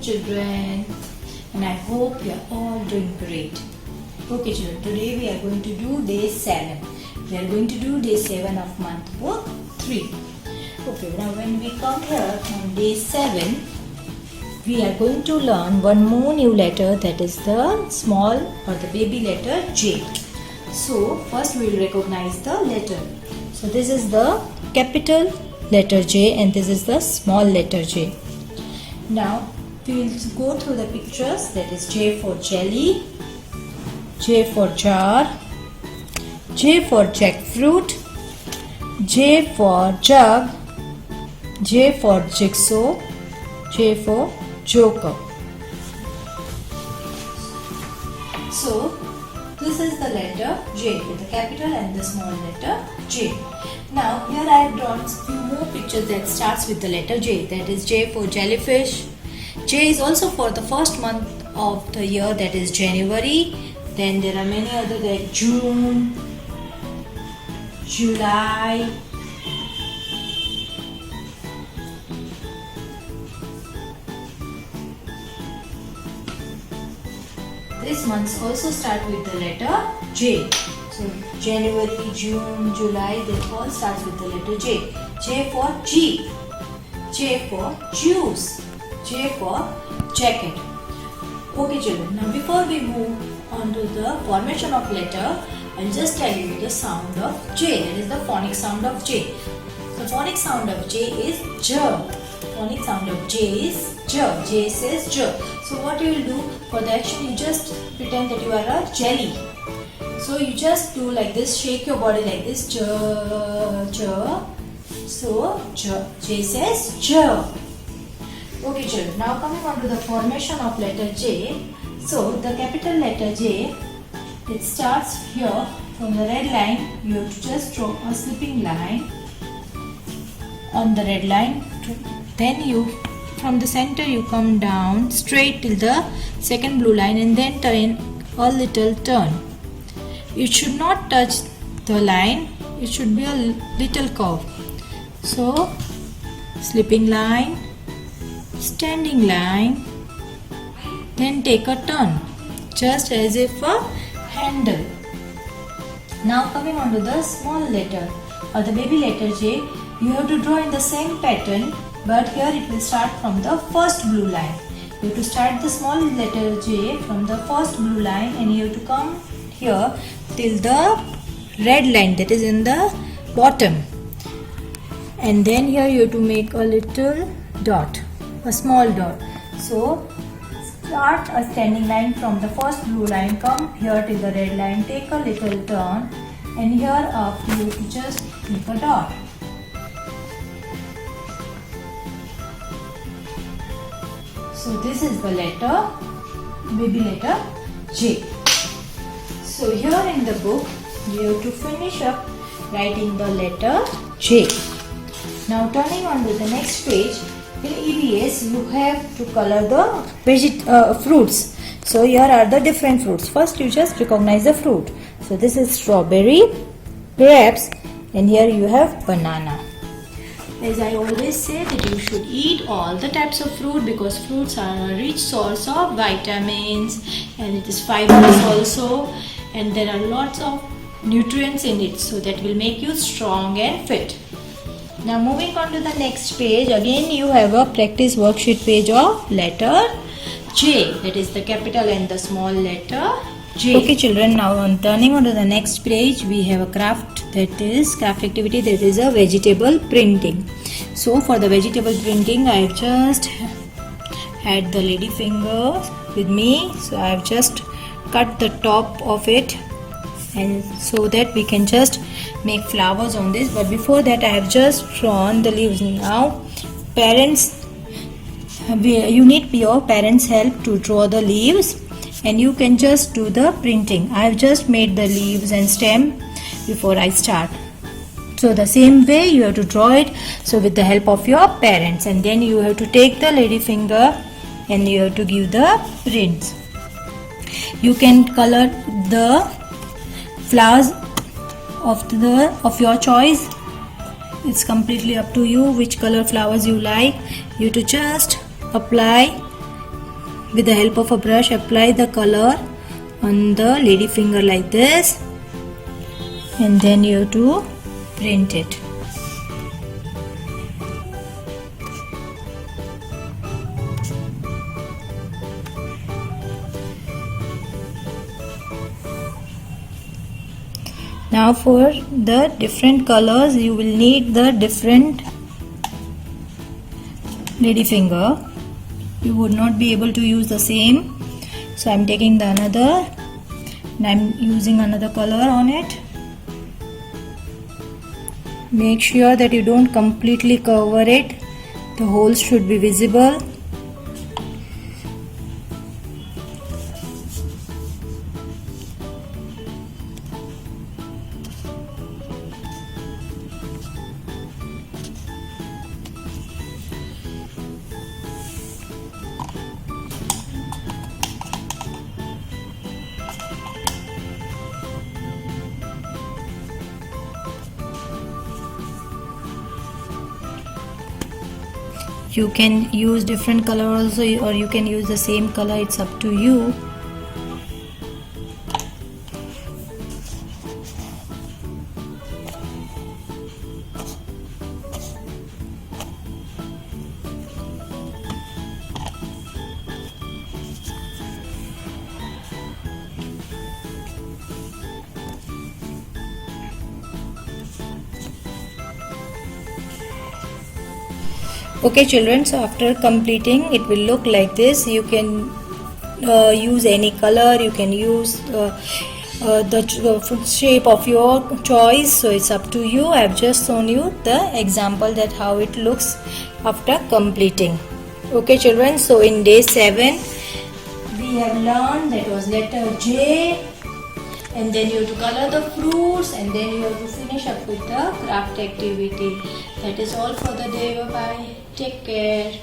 children, and I hope you are all doing great. Okay children, today we are going to do day 7. We are going to do day 7 of month book 3. Okay, now when we come here on day 7, we are going to learn one more new letter, that is the small or the baby letter J. So first we will recognize the letter. So this is the capital letter J and this is the small letter J. Now we will go through the pictures, that is J for jelly, J for jar, J for jackfruit, J for jug, J for jigsaw, J for joker. So this is the letter J with the capital and the small letter J. Now here I have drawn few more pictures that starts with the letter J, that is J for jellyfish. J is also for the first month of the year, that is January. Then there are many other like June, July, this months also start with the letter J. So January, June, July, they all start with the letter J. J for jeep, J for juice, J for jacket. Okay children, now before we move on to the formation of letter, I'll just tell you the sound of J, that is the phonic sound of J. The phonic sound of J is J. Phonic sound of J is J. J says J. So what you will do for the action, you just pretend that you are a jelly. So you just do like this, shake your body like this, J, J. So J says J. Okay children, now coming on to the formation of letter J. So the capital letter J, it starts here from the red line. You have to just draw a slipping line on the red line. Then you, from the center, you come down straight till the second blue line and then turn a little turn. It should not touch the line, it should be a little curve. So slipping line, standing line, then take a turn just as if a handle. Now coming on to the small letter or the baby letter J, you have to draw in the same pattern, but here it will start from the first blue line. You have to start the small letter J from the first blue line and you have to come here till the red line, that is in the bottom, and then here you have to make a little dot, a small dot. So start a standing line from the first blue line, come here till the red line, take a little turn, and here after you have to just make a dot. So this is the letter, baby letter J. So here in the book, you have to finish up writing the letter J. Now turning on to the next page, in EVS you have to color the fruits. So here are the different fruits. First you just recognize the fruit. So this is strawberry, grapes, and here you have banana. As I always say that you should eat all the types of fruit because fruits are a rich source of vitamins and it is fibrous also, and there are lots of nutrients in it, so that will make you strong and fit. Now moving on to the next page, again you have a practice worksheet page of letter J, that is the capital and the small letter J. Okay children, now on turning on to the next page, we have a craft activity, that is a vegetable printing. So for the vegetable printing, I have just had the lady finger with me. So I have just cut the top of it, and so that we can just make flowers on this. But before that I have just drawn the leaves. Now parents, you need your parents' help to draw the leaves, and you can just do the printing. I have just made the leaves and stem before I start. So the same way you have to draw it, so with the help of your parents, and then you have to take the lady finger and you have to give the prints. You can color the flowers of your choice. It's completely up to you which color flowers you like. You to just apply with the help of a brush, apply the color on the lady finger like this, and then you have to print it. Now for the different colors you will need the different lady finger. You would not be able to use the same, so I am taking the another and I am using another color on it. Make sure that you don't completely cover it, the holes should be visible. You can use different color also, or you can use the same color, it's up to you. Okay children, so after completing it will look like this. You can use any color, you can use the shape of your choice, so it's up to you. I have just shown you the example that how it looks after completing. Okay children, so in day 7 we have learned that was letter J, and then you have to color the fruits, and then you have to finish up with the craft activity. That is all for the day. Bye bye. Take care.